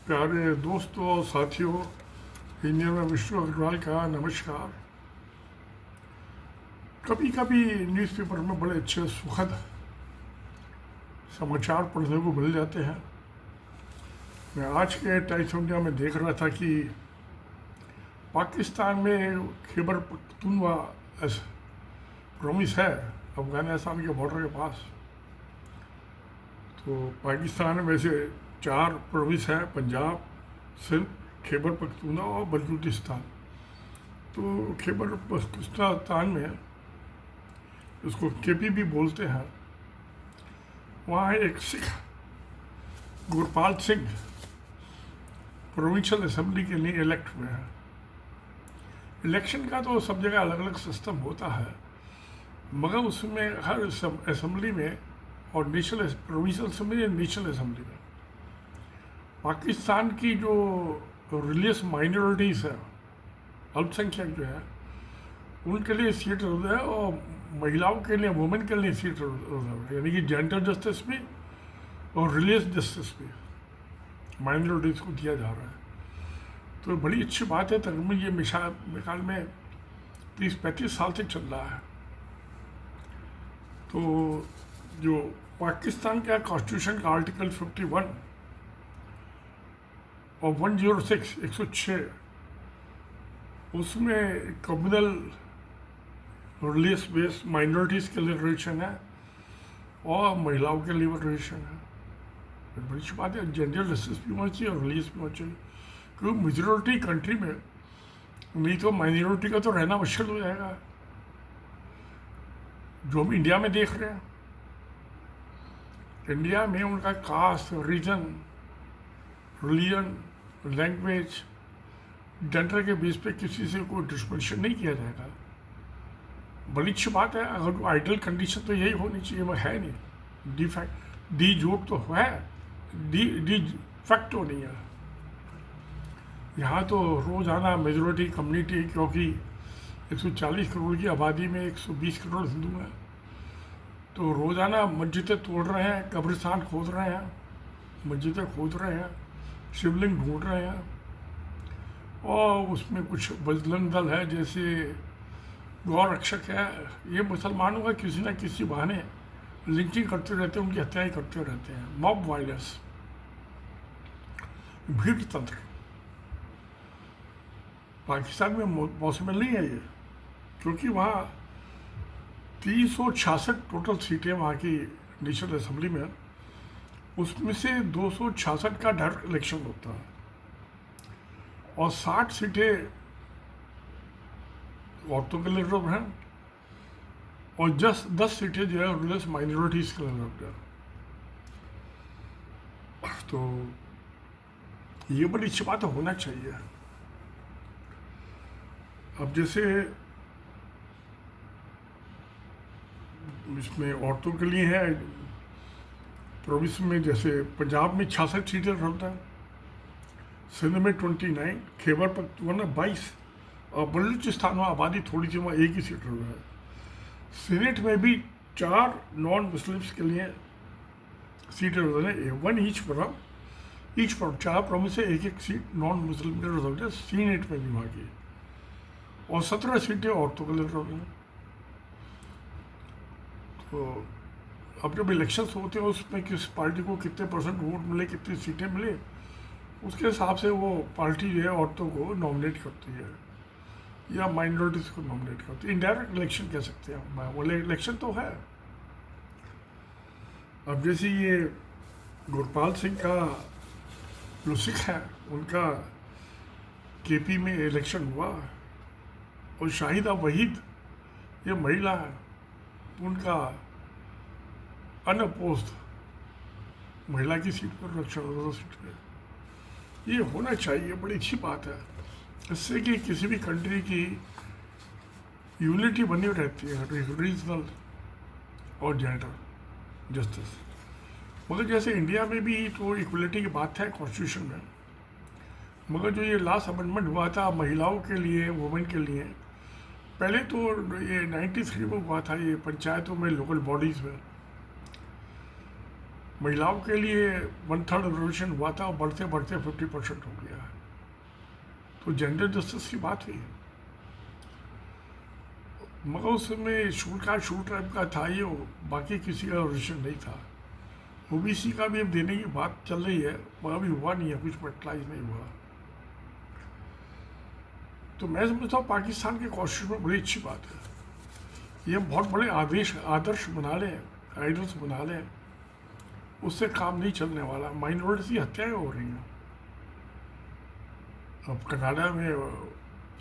प्यारे दोस्तों और साथियों, इंडिया में विष्णु अग्रवाल का नमस्कार। कभी कभी न्यूज़पेपर में बड़े अच्छे सुखद समाचार पढ़ने को मिल जाते हैं। मैं आज के टाइम्स ऑफ इंडिया में देख रहा था कि पाकिस्तान में खैबर पख्तूनख्वा प्रोविंस है अफ़गानिस्तान के बॉर्डर के पास। तो पाकिस्तान में वैसे 4 प्रोविंस हैं, पंजाब, सिंध, खैबर पख्तूनख्वा और बलूचिस्तान। तो खैबर पख्तूनख्वा में उसको केपी भी बोलते हैं। वहाँ एक सिख गुरपाल सिंह प्रोविंशियल असेंबली के लिए इलेक्ट हुए हैं। इलेक्शन का तो सब जगह अलग अलग सिस्टम होता है, मगर उसमें हर असेंबली में और नेशनल प्रोविंशियल असेंबली और नेशनल असेंबली में पाकिस्तान की जो रिलीजियस माइनॉरिटीज़ है, अल्पसंख्यक जो है, उनके लिए सीट रिजर्व है और महिलाओं के लिए, वुमेन के लिए सीट रिजर्व है, यानी कि जेंडर जस्टिस भी और रिलीजियस जस्टिस भी माइनॉरिटीज़ को दिया जा रहा है। तो बड़ी अच्छी बात है। तकरीबन ये मिसाल में 30-35 साल से चल रहा है। तो जो पाकिस्तान का कॉन्स्टिट्यूशन का आर्टिकल 51 और 106 106 उसमें कम्युनल रिलीजियस बेस्ड माइनॉरिटीज़ के लिए रिजर्वेशन है और महिलाओं के लिए रिजर्वेशन है। बड़ी अच्छी बात है। जेंडर जस्टिस भी होना चाहिए और रिलीजियस भी होना चाहिए, क्योंकि मेजॉरिटी कंट्री में नहीं तो माइनॉरिटी का तो रहना मुश्किल हो जाएगा। जो हम इंडिया में देख रहे हैं, इंडिया में उनका caste, region, religion, language, gender के बेस पे किसी से कोई डिस्क्रिमिनेशन नहीं किया जाएगा। बड़ी अच्छी बात है। अगर आइडियल कंडीशन तो यही होनी चाहिए, मगर है नहीं। डी जोट तो है, डी फैक्टो नहीं है। यहाँ तो रोज़ाना मेजॉरिटी कम्युनिटी, क्योंकि 140 करोड़ की आबादी में 120 करोड़ हिंदू हैं, तो रोज़ाना मस्जिदें तोड़ रहे हैं, कब्रिस्तान खोद रहे हैं, मस्जिदें खोद रहे हैं, शिवलिंग ढूंढ रहे हैं, और उसमें कुछ बजरंग दल है जैसे गौ रक्षक है, ये मुसलमानों का किसी न किसी बहाने लिंचिंग करते रहते हैं, उनकी हत्याएं करते रहते हैं। मॉब वायलेंस, भीड़ तंत्र पाकिस्तान में पॉसिबल नहीं है ये, क्योंकि वहाँ 366 टोटल सीटें वहाँ की नेशनल असेंबली में, उसमें से 266 का डायरेक्ट इलेक्शन होता है और 60 सीटें औरतों के लिए रिजर्व हैं और 10 सीटें जो है रिलीजियस माइनॉरिटीज़ के लिए रिजर्व है। तो ये बड़ी अच्छी बात होना चाहिए। अब जैसे इसमें औरतों के लिए है प्रोविंस में, जैसे पंजाब में 66 सीटें रिजर्व हैं, सिंध में 29, खैबर पख्तूनख्वा 22 और बलूचिस्तान में आबादी थोड़ी सी, वहाँ एक ही सीट रिजर्व है। सीनेट में भी 4 नॉन मुस्लिम्स के लिए सीटें रिजर्व है, 1 ईच फ्रॉम 4 प्रोविंस से एक सीट नॉन मुस्लिम के रिजर्व है सीनेट में भी वहाँ की, और 17 सीटें औरतों के लिए रिजर्व हैं। तो अब जब इलेक्शंस होते हैं, उसमें किस पार्टी को कितने % वोट मिले, कितनी सीटें मिले, उसके हिसाब से वो पार्टी जो है औरतों को नॉमिनेट करती है या माइनॉरिटीज़ को नॉमिनेट करती है। इनडायरेक्ट इलेक्शन कह सकते हैं, बोले इलेक्शन तो है। अब जैसे ये गुरपाल सिंह का जो सिख है, उनका केपी में इलेक्शन हुआ और शाहिदा वहीद ये महिला है, उनका अनअपोज्ड महिला की सीट पर रक्षा सीट पे। ये होना चाहिए, बड़ी अच्छी बात है। इससे कि किसी भी कंट्री की यूनिटी बनी रहती है, रीजनल और जेंडर जस्टिस। मगर जैसे इंडिया में भी तो इक्वलिटी की बात है कॉन्स्टिट्यूशन में, मगर जो ये लास्ट अमेंडमेंट हुआ था महिलाओं के लिए, वुमेन के लिए, पहले तो ये 93 में हुआ था, ये पंचायतों में, लोकल बॉडीज़ में। महिलाओं के लिए 1/3 रिजर्वेशन हुआ था और बढ़ते बढ़ते 50% हो गया है। तो जेंडर जस्टिस की बात हुई। मगर उसमें शूट टाइप का था ये, बाकी किसी का रिजर्वेशन नहीं था। ओबीसी का भी अब देने की बात चल रही है, मगर अभी हुआ नहीं है, कुछ फर्टिलाइज नहीं हुआ। तो मैं समझता हूँ पाकिस्तान के कॉन्स्टिट्यूशन में बड़ी अच्छी बात है। ये हम बहुत बड़े आदर्श बना लें, आइडल्स बना लें, उससे काम नहीं चलने वाला। माइनॉरिटी की हत्याएं हो रही हैं। अब कनाडा में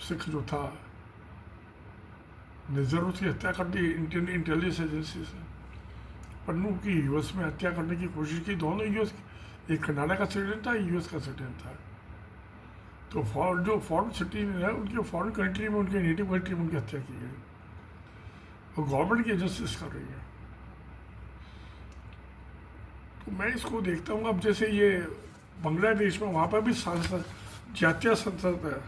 सिख जो था, निजर की हत्या कर दी इंडियन इंटेलिजेंस एजेंसी से। पन्नू की यूएस में हत्या करने की कोशिश की। दोनों यूएस, एक कनाडा का सिटीजन था, यूएस का सिटीजन था। तो जो फॉरेन सिटीजन है, उनके फॉरेन कंट्री में, उनके नेटिव कंट्री में उनकी हत्या की गई और गवर्नमेंट की जस्टिस कर रही है। तो मैं इसको देखता हूँ। अब जैसे ये बांग्लादेश में, वहाँ पर भी सांसद, जातीय संसद है,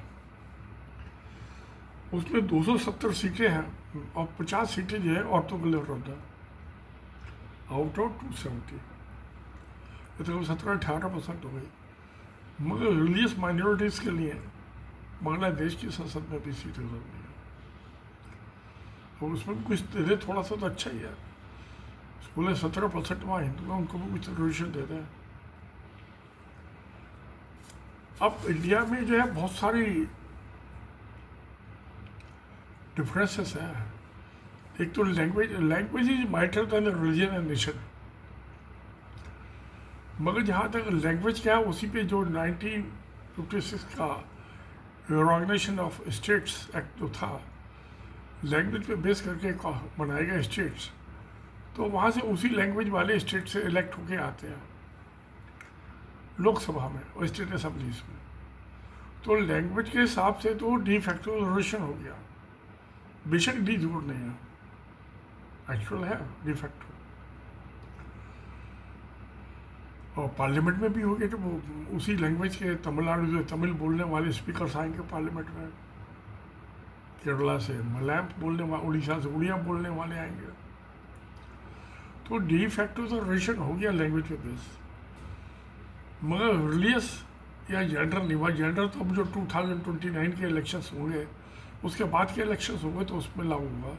उसमें 270 सीटें हैं और 50 सीटें जो है औरतों के लिए उपलब्ध है, आउट ऑफ 270। तो 17-18% हो गई। मगर रिलीजियस माइनॉरिटीज़ के लिए बांग्लादेश की संसद में भी सीटें उपलब्ध है, और उसमें भी कुछ दे दे थोड़ा सा तो अच्छा ही है। बोले 17% वहाँ हिंदू हैं, उनको भी कुछ रिजर्वेशन दे दें। अब इंडिया में जो है बहुत सारी डिफरेंसेस हैं। एक तो language is matter then religion and nation. मगर जहाँ तक लैंग्वेज क्या है, उसी पे जो 1956 का ऑर्गेनाइजेशन ऑफ स्टेट्स एक्ट जो था, लैंग्वेज पे बेस करके बनाए गए स्टेट्स, तो वहाँ से उसी लैंग्वेज वाले स्टेट से इलेक्ट होके आते हैं लोकसभा में और स्टेट असेंबलीज में। तो लैंग्वेज के हिसाब से तो डी फैक्टो रिजर्वेशन हो गया। बेशक डी जरूर नहीं है, एक्चुअल है डी फैक्टो। और पार्लियामेंट में भी हो गया, तो वो उसी लैंग्वेज के तमिलनाडु से तमिल बोलने वाले स्पीकर्स आएंगे पार्लियामेंट में, केरला से मलयालम बोलने वाले, उड़ीसा से उड़िया बोलने वाले आएंगे। तो डी फैक्टो तो रिजर्वेशन हो गया लैंग्वेज पे बेस। मगर रिलीजियस या जेंडर नहीं हुआ। जेंडर तो अब जो 2029 के इलेक्शंस होंगे, उसके बाद के इलेक्शंस होंगे, तो उसमें लागू होगा।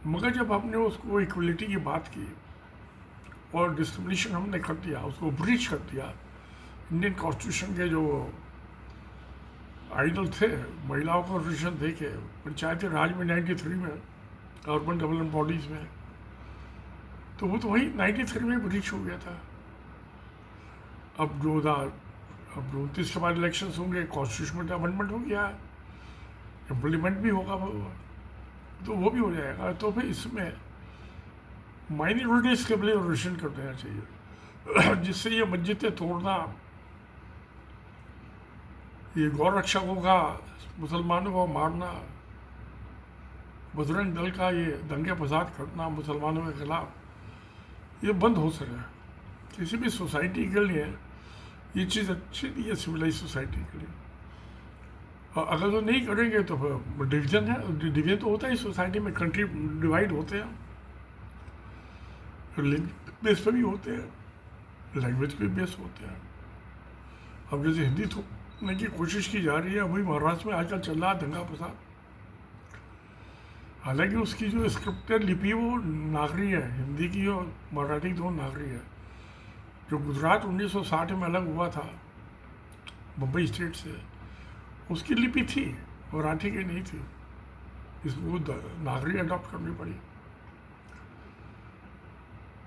मगर जब हमने उसको इक्वलिटी की बात की और डिस्क्रिमिनेशन हमने कर दिया, उसको ब्रीच कर दिया, इंडियन कॉन्स्टिट्यूशन के जो आइडल थे, महिलाओं को रिजर्वेशन दे के पंचायती राज में 93 में, अर्बन डेवलपमेंट बॉडीज़ में, तो वो तो वही 93 में ब्रीच हो गया था। अब 29 के बाद इलेक्शंस होंगे, कॉन्स्टिट्यूशन में अमेंडमेंट हो गया, इम्प्लीमेंट भी होगा वो, तो वो भी हो जाएगा। तो फिर इसमें माइनॉरिटीज़ के लिए रिजर्वेशन कर देना चाहिए, जिससे ये मस्जिदें तोड़ना, ये गौ रक्षकों का मुसलमानों को मारना, बजरंग दल का ये दंगे फसाद करना मुसलमानों के खिलाफ, ये बंद हो सके। किसी भी सोसाइटी के लिए ये चीज़ अच्छी नहीं है, सिविलाइज सोसाइटी के लिए। और अगर वो नहीं करेंगे तो फिर डिवीज़न है, डिवीज़न तो होता है सोसाइटी में, कंट्री डिवाइड होते हैं, बेस पे भी होते हैं, लैंग्वेज पे बेस होते हैं। अब जैसे हिंदी थोपने की कोशिश की जा रही है, वही महाराष्ट्र में आजकल चल रहा है दंगा फसाद। हालांकि उसकी जो स्क्रिप्टेड लिपि वो नागरी है, हिंदी की और मराठी दोनों नागरी है। जो गुजरात 1960 में अलग हुआ था बम्बई स्टेट से, उसकी लिपि थी, मराठी की नहीं थी, इसको नागरी अडॉप्ट करनी पड़ी।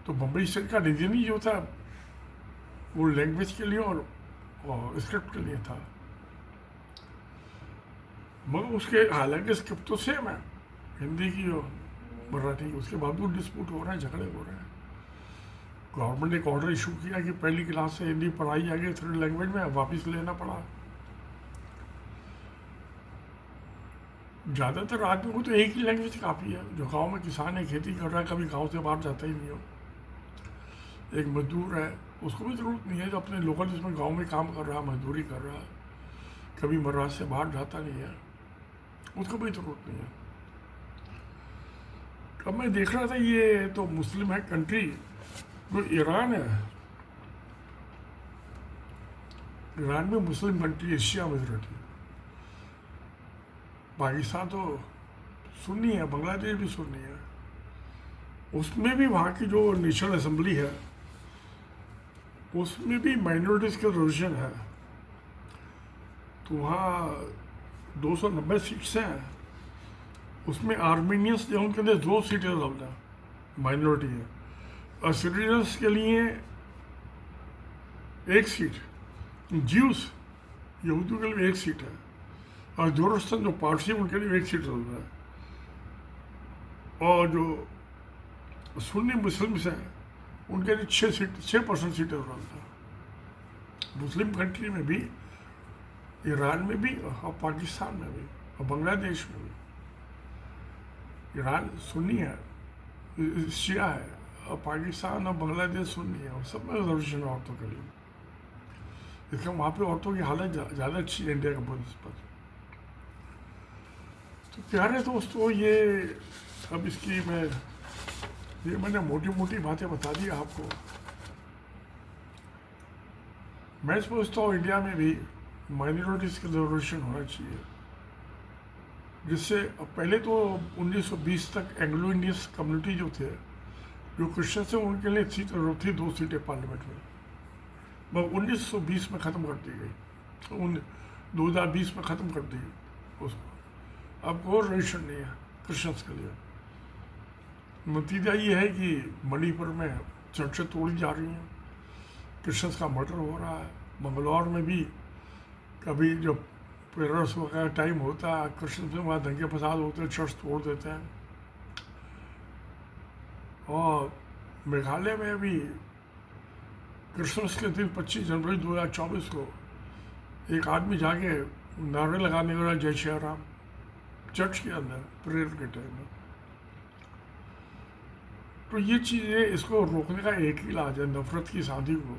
तो बम्बई स्टेट का रीजन ही जो था वो लैंग्वेज के लिए और स्क्रिप्ट के लिए था। मगर उसके हालांकि स्क्रिप्ट तो सेम है, हिंदी की और मराठी की, उसके बावजूद डिस्प्यूट हो रहे हैं, झगड़े हो रहे हैं। गवर्नमेंट ने एक ऑर्डर इशू किया कि पहली क्लास से हिंदी पढ़ाई जाएगी 3rd लैंग्वेज में, वापस लेना पड़ा। ज़्यादातर आदमी को तो एक ही लैंग्वेज काफ़ी है। जो गांव में किसान है, खेती कर रहा है, कभी गांव से बाहर जाता ही नहीं हो। एक मजदूर है, उसको भी ज़रूरत नहीं है, जो अपने लोकल जिसमें गांव में काम कर रहा है, मजदूरी कर रहा है, कभी महाराष्ट्र से बाहर जाता नहीं है, उसको भी ज़रूरत नहीं है। अब मैं देख रहा था, ये तो मुस्लिम है कंट्री, जो ईरान है, ईरान में Muslim country, Asia majority. Pakistan तो सुन्नी है, बांग्लादेश भी सुन्नी है। उसमें भी वहाँ की जो नेशनल असेंबली है उसमें भी माइनॉरिटीज़ का रिजर्वेशन है। तो वहाँ 290 सीट्स हैं, उसमें आर्मीनियंस जो उनके लिए 2 सीटें उपलब्ध है, माइनॉरिटी है। और सिटीजन्स के लिए 1 सीट, ज्यूस यहूदियों के लिए 1 सीट है, और जोरस्तान जो पारसी उनके लिए 1 सीट उपलब्ध है। और जो सुन्नी मुस्लिम्स हैं उनके लिए 6% सीटें उपलब्ध है। मुस्लिम कंट्री में भी, ईरान में भी और पाकिस्तान में भी और बांग्लादेश में भी। ईरान सुन्नी है, शिया है, और पाकिस्तान और बांग्लादेश सुन्नी है, और सब में रिजर्वेशन है औरतों के लिए। इसलिए वहाँ पे औरतों की हालत ज़्यादा अच्छी है इंडिया के मुकाबले। तो प्यारे दोस्तों, ये अब इसकी मैंने मोटी मोटी बातें बता दी आपको। मैं सोचता हूँ इंडिया में भी माइनॉरिटीज़ का रिजर्वेशन होना चाहिए, जिससे पहले तो 1920 तक एंग्लो इंडियंस कम्युनिटी जो थे, जो क्रिश्चियन थे, उनके लिए सीट रिजर्व थी, 2 सीटें पार्लियामेंट में। वह 1920 में ख़त्म कर दी गई, 2020 में ख़त्म कर दी उसको। अब कोई रिजर्वेशन नहीं है क्रिश्चियंस के लिए। नतीजा ये है कि मणिपुर में चर्चें तोड़ी जा रही हैं, क्रिश्चियंस का मर्डर हो रहा है। मंगलौर में भी कभी जब पेरेंट्स वगैरह टाइम होता है, क्रिश्चियंस में वहाँ दंगे फसाद होते हैं, चर्च तोड़ देते हैं। और मेघालय में भी क्रिसमस के दिन 25 जनवरी 2024 को एक आदमी जाके नारे लगाने लगा, जय श्री राम, चर्च के अंदर प्रेयर के टाइम में। तो ये चीज़ें, इसको रोकने का एक ही इलाज है, नफरत की शादी को,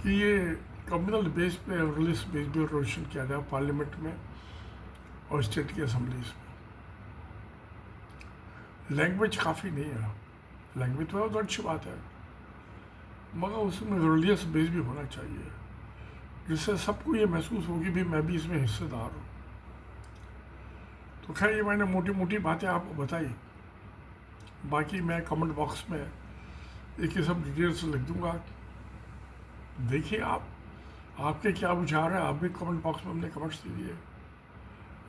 कि ये कम्युनल बेस पे, रिलीज बेस पे रिजर्वेशन किया जाए पार्लियामेंट में और स्टेट की असम्बलीज में। लैंग्वेज काफ़ी नहीं है, लैंग्वेज तो बहुत अच्छी बात है, मगर उसमें रिलीजियस बेस भी होना चाहिए, जिससे सबको ये महसूस होगी भी मैं भी इसमें हिस्सेदार हूँ। तो खैर, ये मैंने मोटी मोटी बातें आपको बताई। बाकी मैं कमेंट बॉक्स में एक ही सब डिटेल्स लिख दूंगा, देखिए आपके क्या विचार है। आप भी कमेंट बॉक्स में अपने कमेंट्स दीजिए।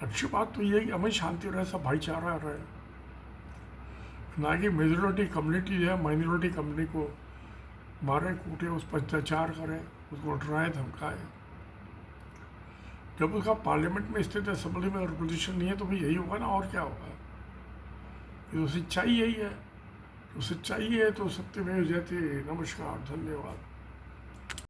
अच्छी बात तो ये है कि हमें शांति रहे, सब भाईचारा रहे, ना कि मेजोरिटी कम्युनिटी जो है माइनॉरिटी कम्युनिटी को मारे कूटे, उस पर अत्याचार करें, उसको डराए धमकाए। जब उसका पार्लियामेंट में स्टेट असेंबली में रिप्रेजेंटेशन नहीं है तो भी यही होगा ना, और क्या होगा। ये तो सच्चाई यही है, तो सच्चाई है तो सत्यमेव जयते। नमस्कार, धन्यवाद।